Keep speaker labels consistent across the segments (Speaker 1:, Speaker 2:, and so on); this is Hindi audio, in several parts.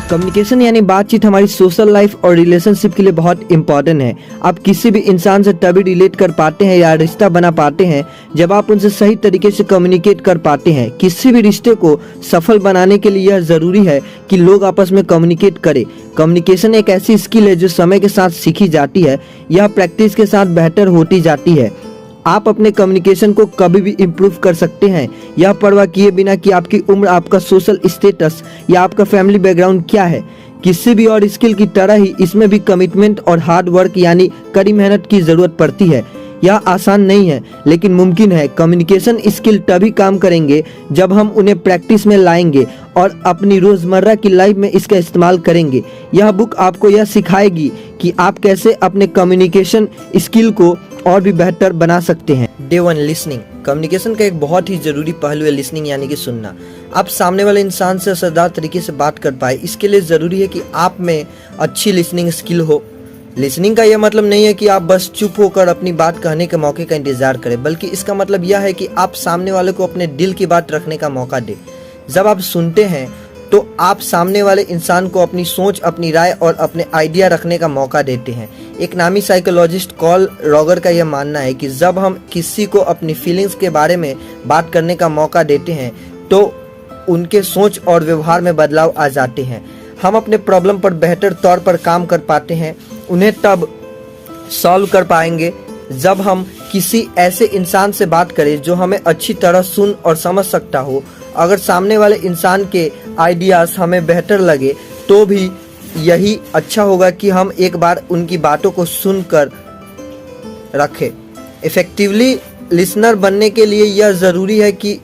Speaker 1: कम्युनिकेशन यानी बातचीत हमारी सोशल लाइफ और रिलेशनशिप के लिए बहुत इंपॉर्टेंट है। आप किसी भी इंसान से तभी रिलेट कर पाते हैं या रिश्ता बना पाते हैं जब आप उनसे सही तरीके से कम्युनिकेट कर पाते हैं। किसी भी रिश्ते को सफल बनाने के लिए यह ज़रूरी है कि लोग आपस में कम्युनिकेट करें। कम्युनिकेशन एक ऐसी स्किल है जो समय के साथ सीखी जाती है। यह प्रैक्टिस के साथ बेहतर होती जाती है। आप अपने कम्युनिकेशन को कभी भी इम्प्रूव कर सकते हैं, यह परवाह किए बिना कि आपकी उम्र, आपका सोशल स्टेटस या आपका फैमिली बैकग्राउंड क्या है। किसी भी और स्किल की तरह ही इसमें भी कमिटमेंट और हार्ड वर्क यानी कड़ी मेहनत की ज़रूरत पड़ती है। यह आसान नहीं है लेकिन मुमकिन है। कम्युनिकेशन स्किल तभी काम करेंगे जब हम उन्हें प्रैक्टिस में लाएंगे और अपनी रोज़मर्रा की लाइफ में इसका इस्तेमाल करेंगे। यह बुक आपको यह सिखाएगी कि आप कैसे अपने कम्युनिकेशन स्किल को और भी बेहतर बना सकते हैं। Day 1 listening. कम्युनिकेशन का एक बहुत ही ज़रूरी पहलू है लिसनिंग यानी कि सुनना। आप सामने वाले इंसान से असरदार तरीके से बात कर पाए, इसके लिए ज़रूरी है कि आप में अच्छी लिसनिंग स्किल हो। लिसनिंग का यह मतलब नहीं है कि आप बस चुप होकर अपनी बात कहने के मौके का इंतज़ार करें, बल्कि इसका मतलब यह है कि आप सामने वाले को अपने दिल की बात रखने का मौका दें। जब आप सुनते हैं तो आप सामने वाले इंसान को अपनी सोच, अपनी राय और अपने आइडिया रखने का मौका देते हैं। एक नामी साइकोलॉजिस्ट कार्ल रॉगर का यह मानना है कि जब हम किसी को अपनी फीलिंग्स के बारे में बात करने का मौका देते हैं तो उनके सोच और व्यवहार में बदलाव आ जाते हैं। हम अपने प्रॉब्लम पर बेहतर तौर पर काम कर पाते हैं, उन्हें तब सॉल्व कर पाएंगे जब हम किसी ऐसे इंसान से बात करें जो हमें अच्छी तरह सुन और समझ सकता हो। अगर सामने वाले इंसान के आइडियाज़ हमें बेहतर लगे तो भी यही अच्छा होगा कि हम एक बार उनकी बातों को सुनकर रखें। इफ़ेक्टिवली लिसनर बनने के लिए यह ज़रूरी है कि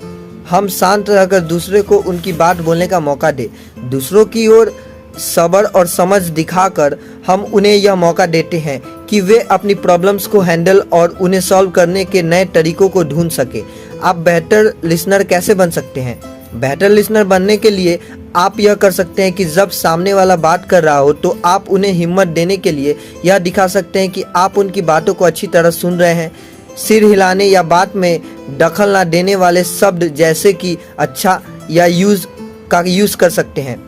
Speaker 1: हम शांत रहकर दूसरे को उनकी बात बोलने का मौका दें। दूसरों की ओर सब्र और समझ दिखाकर हम उन्हें यह मौका देते हैं कि वे अपनी प्रॉब्लम्स को हैंडल और उन्हें सॉल्व करने के नए तरीकों को ढूंढ सके। आप बेहतर लिसनर कैसे बन सकते हैं? बेहतर लिसनर बनने के लिए आप यह कर सकते हैं कि जब सामने वाला बात कर रहा हो तो आप उन्हें हिम्मत देने के लिए यह दिखा सकते हैं कि आप उनकी बातों को अच्छी तरह सुन रहे हैं। सिर हिलाने या बात में दखल ना देने वाले शब्द जैसे कि अच्छा या यूज़ कर सकते हैं।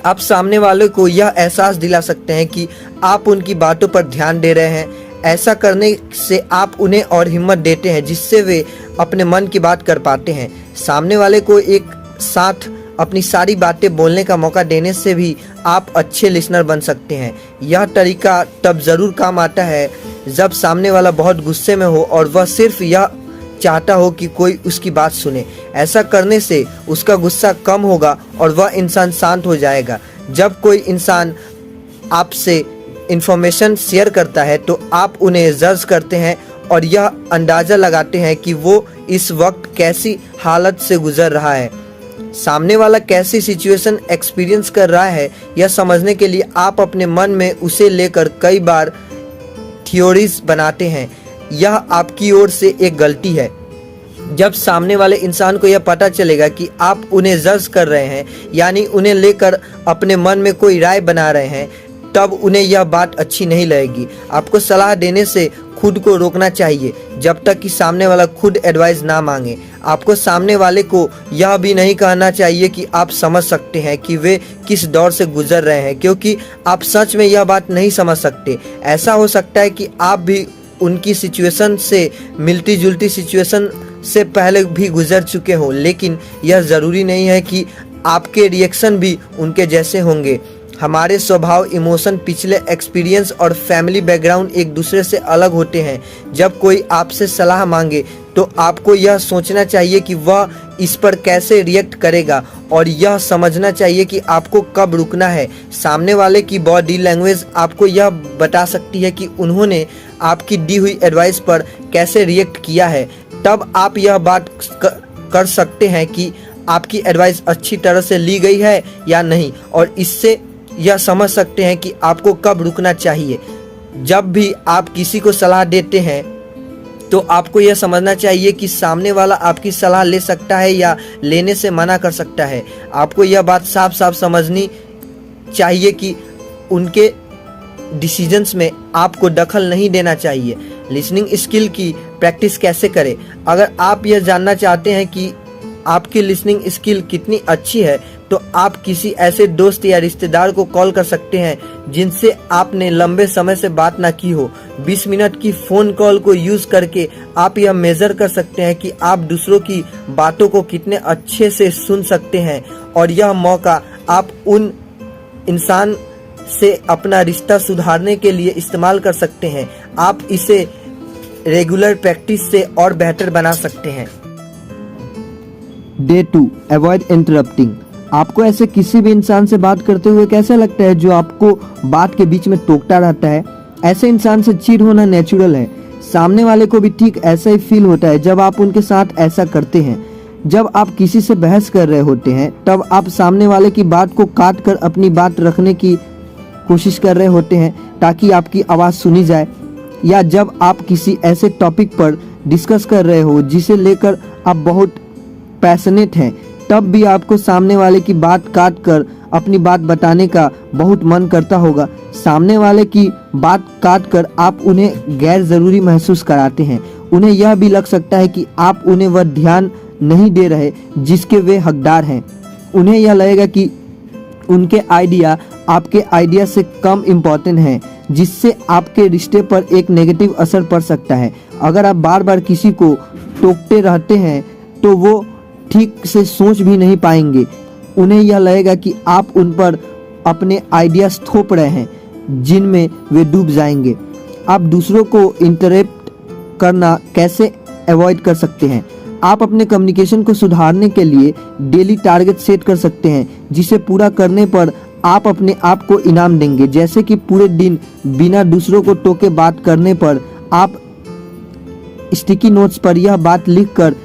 Speaker 1: आप सामने वाले को यह एहसास दिला सकते हैं कि आप उनकी बातों पर ध्यान दे रहे हैं। ऐसा करने से आप उन्हें और हिम्मत देते हैं जिससे वे अपने मन की बात कर पाते हैं। सामने वाले को एक साथ अपनी सारी बातें बोलने का मौका देने से भी आप अच्छे लिसनर बन सकते हैं। यह तरीका तब ज़रूर काम आता है जब सामने वाला बहुत गुस्से में हो और वह सिर्फ यह चाहता हो कि कोई उसकी बात सुने। ऐसा करने से उसका गुस्सा कम होगा और वह इंसान शांत हो जाएगा। जब कोई इंसान आपसे इंफॉर्मेशन शेयर करता है तो आप उन्हें जज करते हैं और यह अंदाज़ा लगाते हैं कि वो इस वक्त कैसी हालत से गुजर रहा है। सामने वाला कैसी सिचुएशन एक्सपीरियंस कर रहा है यह समझने के लिए आप अपने मन में उसे लेकर कई बार थ्योरीज बनाते हैं। यह आपकी ओर से एक गलती है। जब सामने वाले इंसान को यह पता चलेगा कि आप उन्हें जज कर रहे हैं यानी उन्हें लेकर अपने मन में कोई राय बना रहे हैं, तब उन्हें यह बात अच्छी नहीं लगेगी। आपको सलाह देने से खुद को रोकना चाहिए जब तक कि सामने वाला खुद एडवाइस ना मांगे। आपको सामने वाले को यह भी नहीं कहना चाहिए कि आप समझ सकते हैं कि वे किस दौर से गुजर रहे हैं, क्योंकि आप सच में यह बात नहीं समझ सकते। ऐसा हो सकता है कि आप भी उनकी सिचुएशन से मिलती जुलती सिचुएशन से पहले भी गुजर चुके हों, लेकिन यह ज़रूरी नहीं है कि आपके रिएक्शन भी उनके जैसे होंगे। हमारे स्वभाव, इमोशन, पिछले एक्सपीरियंस और फैमिली बैकग्राउंड एक दूसरे से अलग होते हैं। जब कोई आपसे सलाह मांगे तो आपको यह सोचना चाहिए कि वह इस पर कैसे रिएक्ट करेगा और यह समझना चाहिए कि आपको कब रुकना है। सामने वाले की बॉडी लैंग्वेज आपको यह बता सकती है कि उन्होंने आपकी दी हुई एडवाइस पर कैसे रिएक्ट किया है। तब आप यह बात कर सकते हैं कि आपकी एडवाइस अच्छी तरह से ली गई है या नहीं, और इससे यह समझ सकते हैं कि आपको कब रुकना चाहिए। जब भी आप किसी को सलाह देते हैं तो आपको यह समझना चाहिए कि सामने वाला आपकी सलाह ले सकता है या लेने से मना कर सकता है। आपको यह बात साफ साफ समझनी चाहिए कि उनके डिसीजंस में आपको दखल नहीं देना चाहिए। लिसनिंग स्किल की प्रैक्टिस कैसे करें? अगर आप यह जानना चाहते हैं कि आपकी लिसनिंग स्किल कितनी अच्छी है तो आप किसी ऐसे दोस्त या रिश्तेदार को कॉल कर सकते हैं जिनसे आपने लंबे समय से बात ना की हो। 20 मिनट की फ़ोन कॉल को यूज़ करके आप यह मेज़र कर सकते हैं कि आप दूसरों की बातों को कितने अच्छे से सुन सकते हैं, और यह मौका आप उन इंसान से अपना रिश्ता सुधारने के लिए इस्तेमाल कर सकते हैं। आप इसे रेगुलर प्रैक्टिस से और बेहतर बना सकते हैं। Day 2, avoid interrupting. आपको ऐसे किसी भी इंसान से बात करते हुए कैसा लगता है जो आपको बात के बीच में टोकता रहता है? ऐसे इंसान से चिढ़ होना नेचुरल है। सामने वाले को भी ठीक ऐसा ही फील होता है जब आप उनके साथ ऐसा करते हैं। जब आप किसी से बहस कर रहे होते हैं तब आप सामने वाले की बात को काट कर अपनी बात रखने की कोशिश कर रहे होते हैं ताकि आपकी आवाज़ सुनी जाए, या जब आप किसी ऐसे टॉपिक पर डिस्कस कर रहे हो जिसे लेकर आप बहुत पैशनेट हैं, तब भी आपको सामने वाले की बात काट कर अपनी बात बताने का बहुत मन करता होगा। सामने वाले की बात काट कर आप उन्हें गैर ज़रूरी महसूस कराते हैं। उन्हें यह भी लग सकता है कि आप उन्हें वह ध्यान नहीं दे रहे जिसके वे हकदार हैं। उन्हें यह लगेगा कि उनके आइडिया आपके आइडिया से कम इम्पोर्टेंट है, जिससे आपके रिश्ते पर एक नेगेटिव असर पड़ सकता है। अगर आप बार बार किसी को टोकते रहते हैं तो वो ठीक से सोच भी नहीं पाएंगे। उन्हें यह लगेगा कि आप उन पर अपने आइडियाज थोप रहे हैं जिनमें वे डूब जाएंगे। आप दूसरों को इंटरप्ट करना कैसे अवॉइड कर सकते हैं? आप अपने कम्युनिकेशन को सुधारने के लिए डेली टारगेट सेट कर सकते हैं, जिसे पूरा करने पर आप अपने आप को इनाम देंगे। जैसे कि पूरे दिन बिना दूसरों को टोके बात करने पर आप स्टिकी नोट्स पर यह बात लिखकर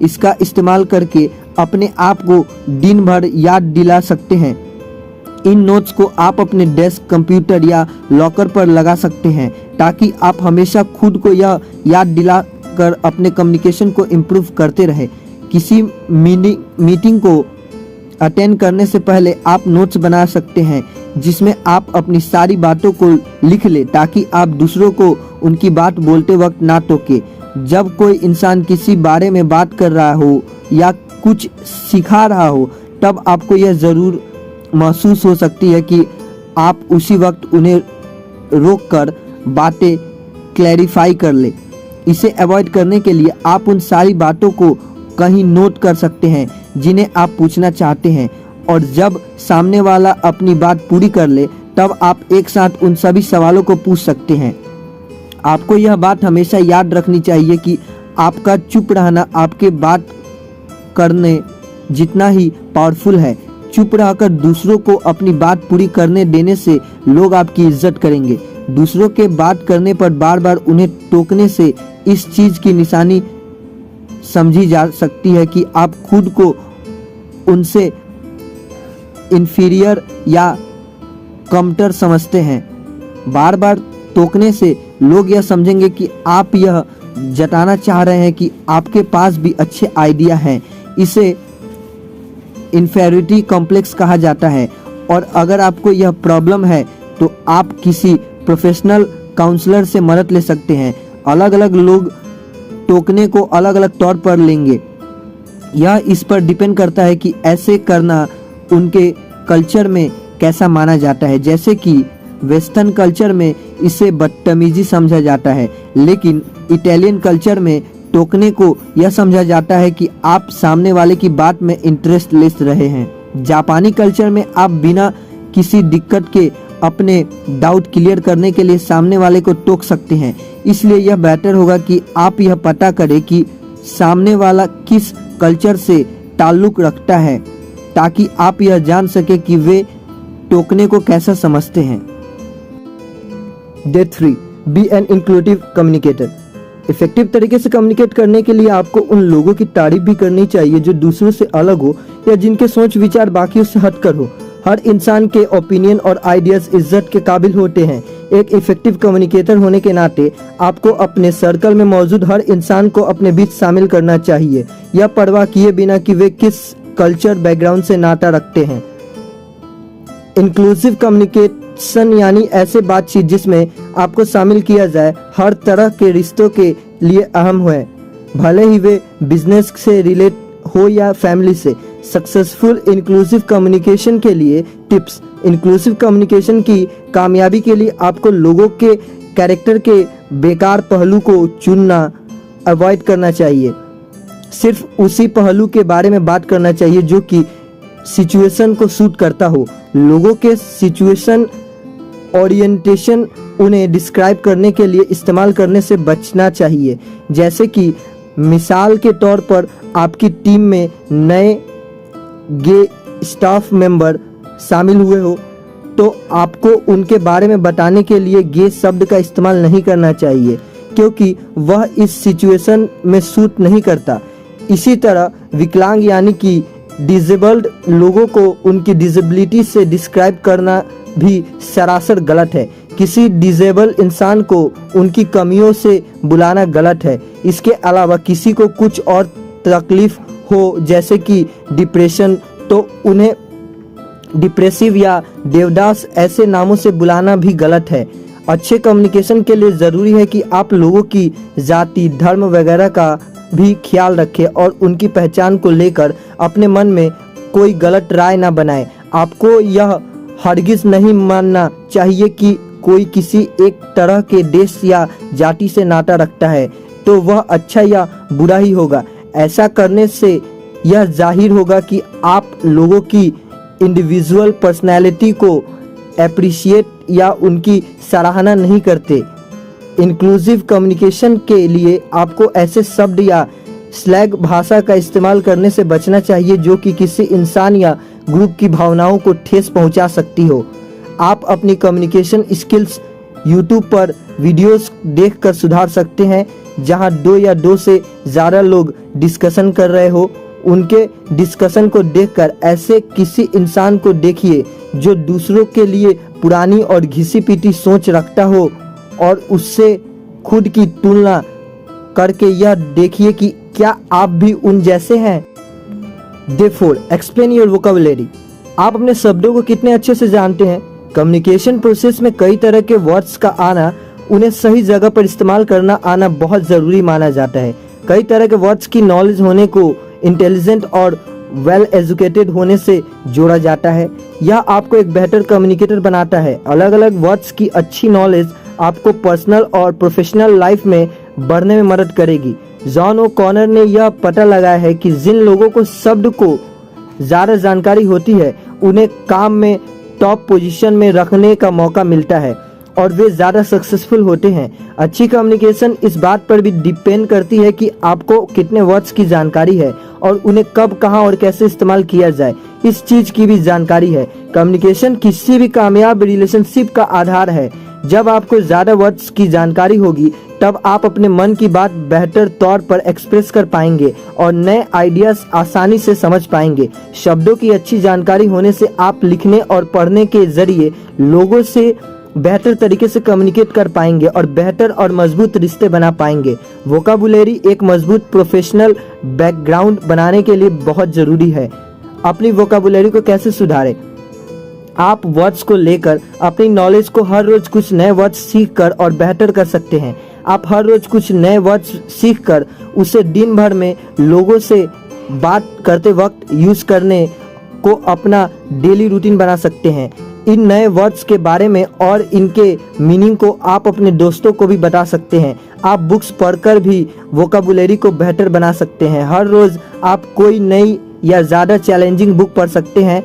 Speaker 1: इसका इस्तेमाल करके अपने आप को दिन भर याद दिला सकते हैं। इन नोट्स को आप अपने डेस्क, कंप्यूटर या लॉकर पर लगा सकते हैं ताकि आप हमेशा खुद को यह याद दिला कर अपने कम्युनिकेशन को इम्प्रूव करते रहे। किसी मीटिंग को अटेंड करने से पहले आप नोट्स बना सकते हैं जिसमें आप अपनी सारी बातों को लिख ले ताकि आप दूसरों को उनकी बात बोलते वक्त ना टोके। जब कोई इंसान किसी बारे में बात कर रहा हो या कुछ सिखा रहा हो तब आपको यह ज़रूर महसूस हो सकती है कि आप उसी वक्त उन्हें रोककर बातें क्लैरिफाई कर ले। इसे अवॉइड करने के लिए आप उन सारी बातों को कहीं नोट कर सकते हैं जिन्हें आप पूछना चाहते हैं, और जब सामने वाला अपनी बात पूरी कर ले तब आप एक साथ उन सभी सवालों को पूछ सकते हैं। आपको यह बात हमेशा याद रखनी चाहिए कि आपका चुप रहना आपके बात करने जितना ही पावरफुल है। चुप रहकर दूसरों को अपनी बात पूरी करने देने से लोग आपकी इज्जत करेंगे। दूसरों के बात करने पर बार बार उन्हें टोकने से इस चीज़ की निशानी समझी जा सकती है कि आप खुद को उनसे इन्फीरियर या कमतर समझते हैं। बार बार टोकने से लोग यह समझेंगे कि आप यह जताना चाह रहे हैं कि आपके पास भी अच्छे आइडिया हैं। इसे इन्फेरिटी कॉम्प्लेक्स कहा जाता है, और अगर आपको यह प्रॉब्लम है तो आप किसी प्रोफेशनल काउंसलर से मदद ले सकते हैं। अलग अलग लोग टोकने को अलग अलग तौर पर लेंगे। यह इस पर डिपेंड करता है कि ऐसे करना उनके कल्चर में कैसा माना जाता है। जैसे कि वेस्टर्न कल्चर में इसे बदतमीजी समझा जाता है, लेकिन इटालियन कल्चर में टोकने को यह समझा जाता है कि आप सामने वाले की बात में इंटरेस्ट ले रहे हैं। जापानी कल्चर में आप बिना किसी दिक्कत के अपने डाउट क्लियर करने के लिए सामने वाले को टोक सकते हैं। इसलिए यह बेहतर होगा कि आप यह पता करें कि सामने वाला किस कल्चर से ताल्लुक़ रखता है, ताकि आप यह जान सके कि वे टोकने को कैसा समझते हैं। Day 3, be an inclusive communicator. Effective तरीके से कम्युनिकेट करने के लिए आपको उन लोगों की तारीफ भी करनी चाहिए जो दूसरों से अलग हो या जिनके सोच विचार बाकियों से हटकर हो। हर इंसान के ओपिनियन और आइडियाज इज्जत के काबिल होते हैं। एक इफेक्टिव कम्युनिकेटर होने के नाते आपको अपने सर्कल में मौजूद हर इंसान को अपने बीच शामिल करना चाहिए, यह परवाह किए बिना कि वे किस कल्चर बैकग्राउंड से नाता रखते हैं। इंक्लूसिव कम्युनिकेशन यानी ऐसे बातचीत जिसमें आपको शामिल किया जाए हर तरह के रिश्तों के लिए अहम है, भले ही वे बिजनेस से रिलेट हो या फैमिली से। सक्सेसफुल इंक्लूसिव कम्युनिकेशन के लिए टिप्स। इंक्लूसिव कम्युनिकेशन की कामयाबी के लिए आपको लोगों के कैरेक्टर के बेकार पहलू को चुनना अवॉइड करना चाहिए। सिर्फ उसी पहलू के बारे में बात करना चाहिए जो कि सिचुएशन को सूट करता हो। लोगों के सिचुएशन ओरिएंटेशन उन्हें डिस्क्राइब करने के लिए इस्तेमाल करने से बचना चाहिए। जैसे कि मिसाल के तौर पर आपकी टीम में नए गे स्टाफ मेंबर शामिल हुए हो तो आपको उनके बारे में बताने के लिए गे शब्द का इस्तेमाल नहीं करना चाहिए क्योंकि वह इस सिचुएशन में सूट नहीं करता। इसी तरह विकलांग यानी कि डिसेबल्ड लोगों को उनकी डिसेबिलिटी से डिस्क्राइब करना भी सरासर गलत है। किसी डिसेबल इंसान को उनकी कमियों से बुलाना गलत है। इसके अलावा किसी को कुछ और तकलीफ हो जैसे कि डिप्रेशन तो उन्हें डिप्रेसिव या देवदास ऐसे नामों से बुलाना भी गलत है। अच्छे कम्युनिकेशन के लिए ज़रूरी है कि आप लोगों की जाति, धर्म वगैरह का भी ख्याल रखें और उनकी पहचान को लेकर अपने मन में कोई गलत राय ना बनाएं। आपको यह हरगिज नहीं मानना चाहिए कि कोई किसी एक तरह के देश या जाति से नाता रखता है तो वह अच्छा या बुरा ही होगा। ऐसा करने से यह जाहिर होगा कि आप लोगों की इंडिविजुअल पर्सनैलिटी को एप्रिशिएट या उनकी सराहना नहीं करते। इंक्लूसिव कम्युनिकेशन के लिए आपको ऐसे शब्द या स्लैग भाषा का इस्तेमाल करने से बचना चाहिए जो कि किसी इंसान या ग्रुप की भावनाओं को ठेस पहुंचा सकती हो। आप अपनी कम्युनिकेशन स्किल्स यूट्यूब पर वीडियोस देखकर सुधार सकते हैं जहां दो या दो से ज़्यादा लोग डिस्कशन कर रहे हो। उनके डिस्कशन को देखकर ऐसे किसी इंसान को देखिए जो दूसरों के लिए पुरानी और घिसी पीटी सोच रखता हो और उससे खुद की तुलना करके यह देखिए कि क्या आप भी उन जैसे हैं। Day 4 explain your vocabulary. आप अपने शब्दों को कितने अच्छे से जानते हैं। कम्युनिकेशन प्रोसेस में कई तरह के वर्ड्स का आना, उन्हें सही जगह पर इस्तेमाल करना आना बहुत ज़रूरी माना जाता है। कई तरह के वर्ड्स की नॉलेज होने को इंटेलिजेंट और वेल एजुकेटेड होने से जोड़ा जाता है। यह आपको एक बेहतर कम्युनिकेटर बनाता है। अलग अलग वर्ड्स की अच्छी नॉलेज आपको पर्सनल और प्रोफेशनल लाइफ में बढ़ने में मदद करेगी। जॉन ओ कॉनर ने यह पता लगाया है कि जिन लोगों को शब्द को ज़्यादा जानकारी होती है उन्हें काम में टॉप पोजीशन में रखने का मौका मिलता है और वे ज़्यादा सक्सेसफुल होते हैं। अच्छी कम्युनिकेशन इस बात पर भी डिपेंड करती है कि आपको कितने वर्ड्स की जानकारी है और उन्हें कब, कहां और कैसे इस्तेमाल किया जाए, इस चीज़ की भी जानकारी है। कम्युनिकेशन किसी भी कामयाब रिलेशनशिप का आधार है। जब आपको ज़्यादा वर्ड्स की जानकारी होगी तब आप अपने मन की बात बेहतर तौर पर एक्सप्रेस कर पाएंगे और नए आइडियाज आसानी से समझ पाएंगे। शब्दों की अच्छी जानकारी होने से आप लिखने और पढ़ने के जरिए लोगों से बेहतर तरीके से कम्युनिकेट कर पाएंगे और बेहतर और मजबूत रिश्ते बना पाएंगे। वोकैबुलरी एक मजबूत प्रोफेशनल बैकग्राउंड बनाने के लिए बहुत ज़रूरी है। अपनी वोकैबुलरी को कैसे सुधारें? आप वर्ड्स को लेकर अपनी नॉलेज को हर रोज कुछ नए वर्ड्स सीखकर और बेहतर कर सकते हैं। आप हर रोज कुछ नए वर्ड्स सीखकर उसे दिन भर में लोगों से बात करते वक्त यूज करने को अपना डेली रूटीन बना सकते हैं। इन नए वर्ड्स के बारे में और इनके मीनिंग को आप अपने दोस्तों को भी बता सकते हैं। आप बुक्स पढ़कर भी वोकैबुलरी को बेहतर बना सकते हैं। हर रोज आप कोई नई या ज़्यादा चैलेंजिंग बुक पढ़ सकते हैं।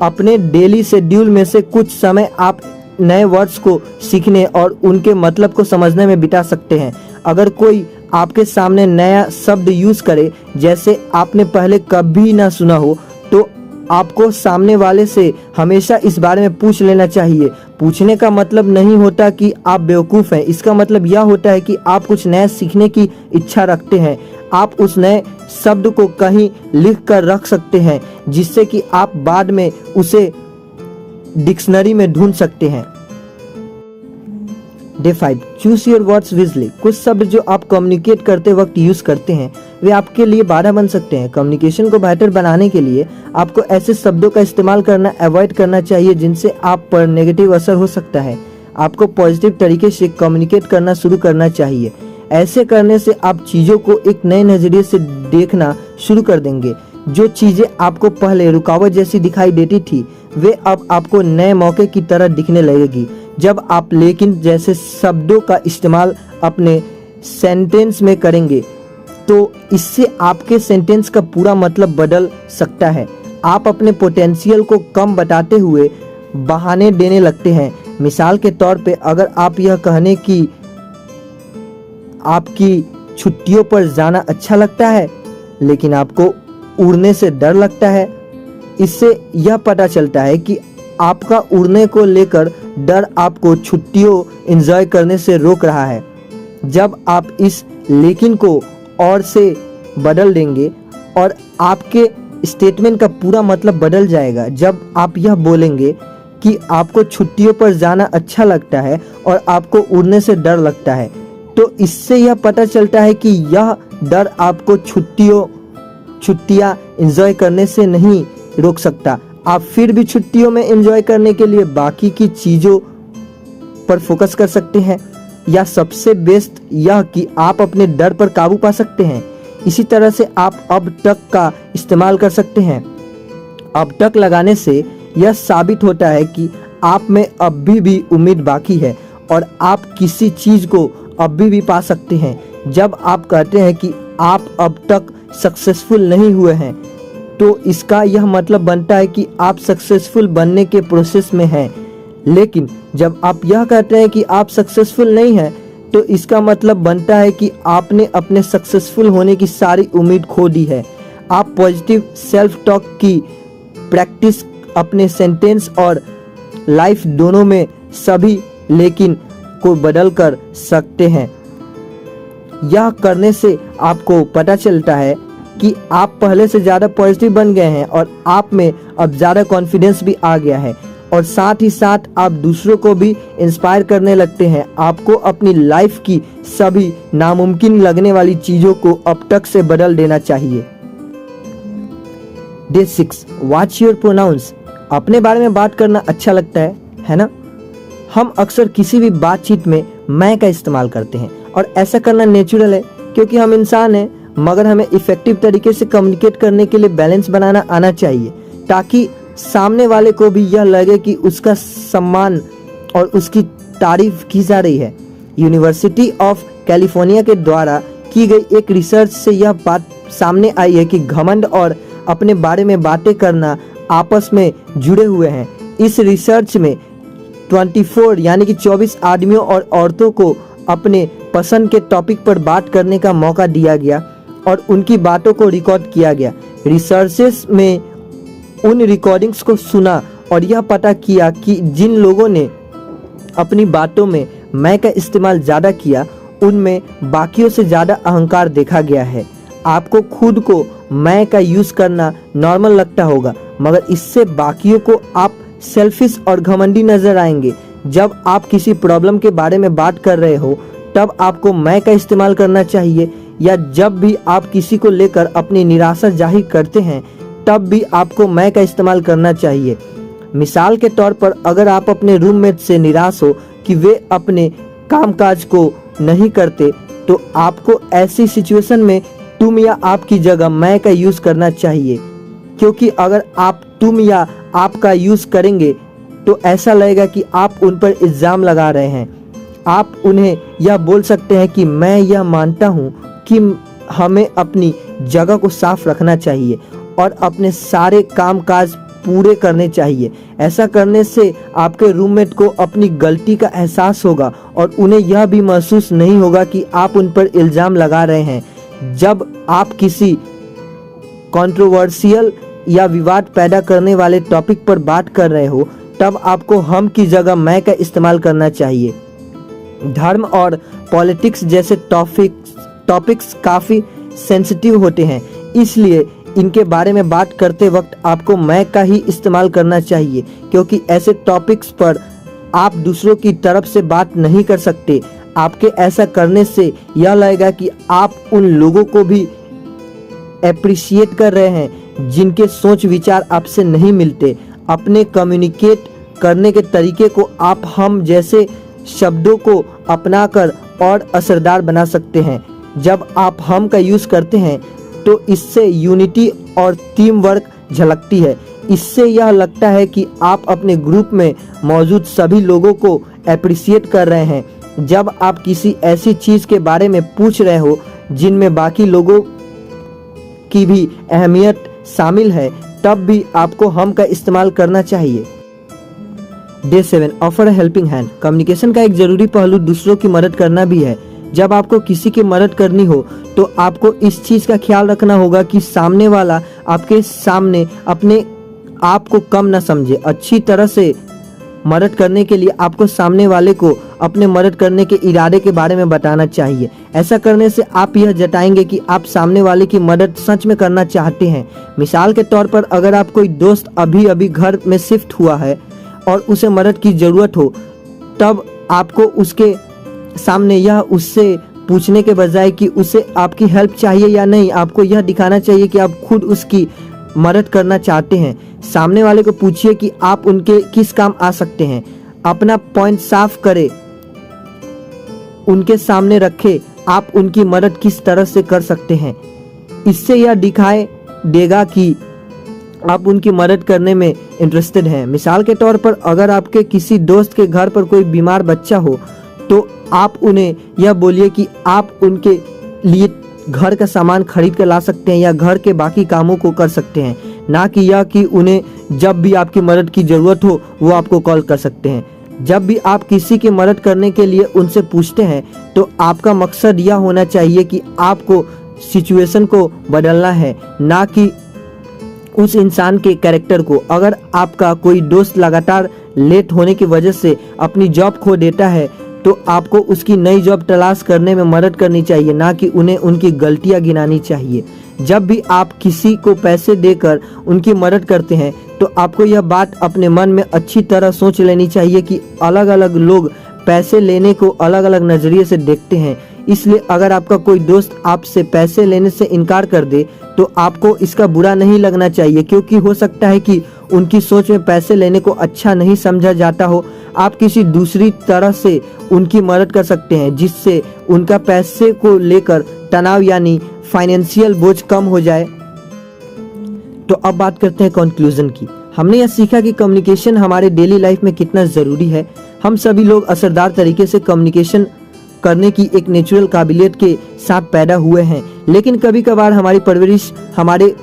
Speaker 1: अपने डेली शेड्यूल में से कुछ समय आप नए वर्ड्स को सीखने और उनके मतलब को समझने में बिता सकते हैं। अगर कोई आपके सामने नया शब्द यूज़ करे जैसे आपने पहले कभी ना सुना हो तो आपको सामने वाले से हमेशा इस बारे में पूछ लेना चाहिए। पूछने का मतलब नहीं होता कि आप बेवकूफ़ हैं। इसका मतलब यह होता है कि आप कुछ नया सीखने की इच्छा रखते हैं। आप उस नए शब्द को कहीं लिख कर रख सकते हैं जिससे कि आप बाद में उसे डिक्शनरी में ढूंढ सकते हैं। डे 5 चूज योर वर्ड्स विजली। कुछ शब्द जो आप कम्युनिकेट करते वक्त यूज करते हैं वे आपके लिए बाधा बन सकते हैं। कम्युनिकेशन को बेहतर बनाने के लिए आपको ऐसे शब्दों का इस्तेमाल करना अवॉइड करना चाहिए जिनसे आप पर नेगेटिव असर हो सकता है। आपको पॉजिटिव तरीके से कम्युनिकेट करना शुरू करना चाहिए। ऐसे करने से आप चीज़ों को एक नए नज़रिए से देखना शुरू कर देंगे। जो चीज़ें आपको पहले रुकावट जैसी दिखाई देती थी वे अब आपको नए मौके की तरह दिखने लगेगी। जब आप लेकिन जैसे शब्दों का इस्तेमाल अपने सेंटेंस में करेंगे तो इससे आपके सेंटेंस का पूरा मतलब बदल सकता है। आप अपने पोटेंशियल को कम बताते हुए बहाने देने लगते हैं। मिसाल के तौर पे अगर आप यह कहने की आपकी छुट्टियों पर जाना अच्छा लगता है लेकिन आपको उड़ने से डर लगता है, इससे यह पता चलता है कि आपका उड़ने को लेकर डर आपको छुट्टियों एंजॉय करने से रोक रहा है। जब आप इस लेकिन को और से बदल देंगे और आपके स्टेटमेंट का पूरा मतलब बदल जाएगा। जब आप यह बोलेंगे कि आपको छुट्टियों पर जाना अच्छा लगता है और आपको उड़ने से डर लगता है, तो इससे यह पता चलता है कि यह डर आपको छुट्टियां एंजॉय करने से नहीं रोक सकता। आप फिर भी छुट्टियों में एंजॉय करने के लिए बाकी की चीज़ों पर फोकस कर सकते हैं, या सबसे बेस्ट यह कि आप अपने डर पर काबू पा सकते हैं। इसी तरह से आप अब तक का इस्तेमाल कर सकते हैं। अब तक लगाने से यह साबित होता है कि आप में अभी भी उम्मीद बाकी है और आप किसी चीज़ को अभी भी पा सकते हैं। जब आप कहते हैं कि आप अब तक सक्सेसफुल नहीं हुए हैं तो इसका यह मतलब बनता है कि आप सक्सेसफुल बनने के प्रोसेस में हैं। लेकिन जब आप यह कहते हैं कि आप सक्सेसफुल नहीं हैं तो इसका मतलब बनता है कि आपने अपने सक्सेसफुल होने की सारी उम्मीद खो दी है। आप पॉजिटिव सेल्फ टॉक की प्रैक्टिस अपने सेंटेंस और लाइफ दोनों में सभी लेकिन को बदल कर सकते हैं। यह करने से आपको पता चलता है कि आप पहले से ज़्यादा पॉजिटिव बन गए हैं और आप में अब ज़्यादा कॉन्फिडेंस भी आ गया है, और साथ ही साथ आप दूसरों को भी इंस्पायर करने लगते हैं। आपको अपनी लाइफ की सभी नामुमकिन लगने वाली चीज़ों को अब तक से बदल देना चाहिए। Day 6, watch your pronounce. अपने बारे में बात करना अच्छा लगता है ना? हम अक्सर किसी भी बातचीत में मैं का इस्तेमाल करते हैं और ऐसा करना नेचुरल है क्योंकि हम इंसान हैं, मगर हमें इफ़ेक्टिव तरीके से कम्युनिकेट करने के लिए बैलेंस बनाना आना चाहिए ताकि सामने वाले को भी यह लगे कि उसका सम्मान और उसकी तारीफ की जा रही है। यूनिवर्सिटी ऑफ कैलिफोर्निया के द्वारा की गई एक रिसर्च से यह बात सामने आई है कि घमंड और अपने बारे में बातें करना आपस में जुड़े हुए हैं। इस रिसर्च में 24 यानी कि 24 आदमियों और औरतों को अपने पसंद के टॉपिक पर बात करने का मौका दिया गया और उनकी बातों को रिकॉर्ड किया गया। रिसर्चर्स में उन रिकॉर्डिंग्स को सुना और यह पता किया कि जिन लोगों ने अपनी बातों में मैं का इस्तेमाल ज़्यादा किया उनमें बाकियों से ज़्यादा अहंकार देखा गया है। आपको खुद को मैं का यूज़ करना नॉर्मल लगता होगा, मगर इससे बाकियों को आप सेल्फिश और घमंडी नज़र आएंगे। जब आप किसी प्रॉब्लम के बारे में बात कर रहे हो तब आपको मैं का इस्तेमाल करना चाहिए, या जब भी आप किसी को लेकर अपनी निराशा जाहिर करते हैं तब भी आपको मैं का इस्तेमाल करना चाहिए। मिसाल के तौर पर अगर आप अपने रूममेट से निराश हो कि वे अपने कामकाज को नहीं करते तो आपको ऐसी सिचुएशन में तुम या आपकी जगह मैं का यूज़ करना चाहिए, क्योंकि अगर आप तुम या आपका यूज़ करेंगे तो ऐसा लगेगा कि आप उन पर इल्ज़ाम लगा रहे हैं। आप उन्हें यह बोल सकते हैं कि मैं यह मानता हूँ कि हमें अपनी जगह को साफ रखना चाहिए और अपने सारे कामकाज पूरे करने चाहिए। ऐसा करने से आपके रूममेट को अपनी गलती का एहसास होगा और उन्हें यह भी महसूस नहीं होगा कि आप उन पर इल्ज़ाम लगा रहे हैं। जब आप किसी कंट्रोवर्शियल या विवाद पैदा करने वाले टॉपिक पर बात कर रहे हो तब आपको हम की जगह मैं का इस्तेमाल करना चाहिए। धर्म और पॉलिटिक्स जैसे टॉपिक्स काफ़ी सेंसिटिव होते हैं, इसलिए इनके बारे में बात करते वक्त आपको मैं का ही इस्तेमाल करना चाहिए, क्योंकि ऐसे टॉपिक्स पर आप दूसरों की तरफ से बात नहीं कर सकते। आपके ऐसा करने से यह लगेगा कि आप उन लोगों को भी एप्रिशिएट कर रहे हैं जिनके सोच विचार आपसे नहीं मिलते। अपने कम्युनिकेट करने के तरीके को आप हम जैसे शब्दों को अपनाकर और असरदार बना सकते हैं। जब आप हम का यूज़ करते हैं तो इससे यूनिटी और टीम वर्क झलकती है। इससे यह लगता है कि आप अपने ग्रुप में मौजूद सभी लोगों को अप्रिशिएट कर रहे हैं। जब आप किसी ऐसी चीज़ के बारे में पूछ रहे हो जिनमें बाकी लोगों की भी अहमियत शामिल है, तब भी आपको हम का इस्तेमाल करना चाहिए। Day 7, offer a helping hand. Communication का एक ज़रूरी पहलू दूसरों की मदद करना भी है। जब आपको किसी की मदद करनी हो तो आपको इस चीज़ का ख्याल रखना होगा कि सामने वाला आपके सामने अपने आप को कम ना समझे। अच्छी तरह से मदद करने के लिए आपको सामने वाले को अपने मदद करने के इरादे के बारे में बताना चाहिए। ऐसा करने से आप यह जताएंगे कि आप सामने वाले की मदद सच में करना चाहते हैं। मिसाल के तौर पर, अगर आप कोई दोस्त अभी अभी घर में शिफ्ट हुआ है और उसे मदद की ज़रूरत हो, तब आपको उसके सामने यह उससे पूछने के बजाय कि उसे आपकी हेल्प चाहिए या नहीं, आपको यह दिखाना चाहिए कि आप खुद उसकी मदद करना चाहते हैं। सामने वाले को पूछिए कि आप उनके किस काम आ सकते हैं। अपना पॉइंट साफ करें, उनके सामने रखें आप उनकी मदद किस तरह से कर सकते हैं। इससे यह दिखाई देगा कि आप उनकी मदद करने में इंटरेस्टेड हैं। मिसाल के तौर पर, अगर आपके किसी दोस्त के घर पर कोई बीमार बच्चा हो तो आप उन्हें यह बोलिए कि आप उनके लिए घर का सामान खरीद कर ला सकते हैं या घर के बाकी कामों को कर सकते हैं, ना कि यह कि उन्हें जब भी आपकी मदद की ज़रूरत हो वो आपको कॉल कर सकते हैं। जब भी आप किसी की मदद करने के लिए उनसे पूछते हैं तो आपका मकसद यह होना चाहिए कि आपको सिचुएशन को बदलना है, ना कि उस इंसान के कैरेक्टर को। अगर आपका कोई दोस्त लगातार लेट होने की वजह से अपनी जॉब खो देता है तो आपको उसकी नई जॉब तलाश करने में मदद करनी चाहिए, ना कि उन्हें उनकी गलतियां गिनानी चाहिए। जब भी आप किसी को पैसे देकर उनकी मदद करते हैं तो आपको यह बात अपने मन में अच्छी तरह सोच लेनी चाहिए कि अलग अलग लोग पैसे लेने को अलग अलग नज़रिए से देखते हैं। इसलिए अगर आपका कोई दोस्त आपसे पैसे लेने से इनकार कर दे तो आपको इसका बुरा नहीं लगना चाहिए, क्योंकि हो सकता है कि उनकी सोच में पैसे लेने को अच्छा नहीं समझा जाता हो। आप किसी दूसरी तरह से उनकी मदद कर सकते हैं जिससे उनका पैसे को लेकर तनाव यानी फाइनेंशियल बोझ कम हो जाए। तो अब बात करते हैं कंक्लूजन की। हमने यह सीखा कि कम्युनिकेशन हमारे डेली लाइफ में कितना ज़रूरी है। हम सभी लोग असरदार तरीके से कम्युनिकेशन करने की एक नेचुरल काबिलियत के साथ पैदा हुए हैं, लेकिन कभी कभार हमारी परवरिश हमारे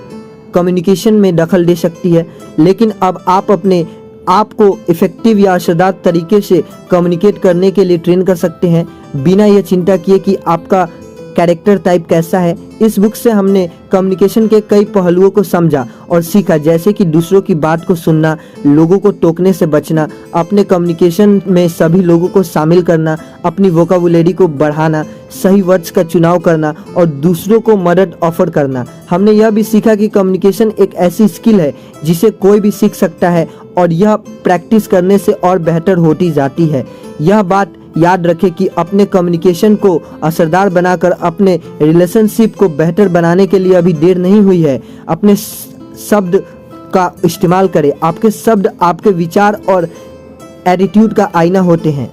Speaker 1: कम्युनिकेशन में दखल दे सकती है। लेकिन अब आप अपने आप को इफेक्टिव या असरदार तरीके से कम्युनिकेट करने के लिए ट्रेन कर सकते हैं, बिना यह चिंता किए कि आपका कैरेक्टर टाइप कैसा है। इस बुक से हमने कम्युनिकेशन के कई पहलुओं को समझा और सीखा, जैसे कि दूसरों की बात को सुनना, लोगों को टोकने से बचना, अपने कम्युनिकेशन में सभी लोगों को शामिल करना, अपनी वोकाबुलरी को बढ़ाना, सही वर्ड्स का चुनाव करना और दूसरों को मदद ऑफर करना। हमने यह भी सीखा कि कम्युनिकेशन एक ऐसी स्किल है जिसे कोई भी सीख सकता है और यह प्रैक्टिस करने से और बेहतर होती जाती है। यह बात याद रखें कि अपने कम्युनिकेशन को असरदार बनाकर अपने रिलेशनशिप को बेहतर बनाने के लिए अभी देर नहीं हुई है। अपने शब्द का इस्तेमाल करें। आपके शब्द आपके विचार और एटीट्यूड का आईना होते हैं।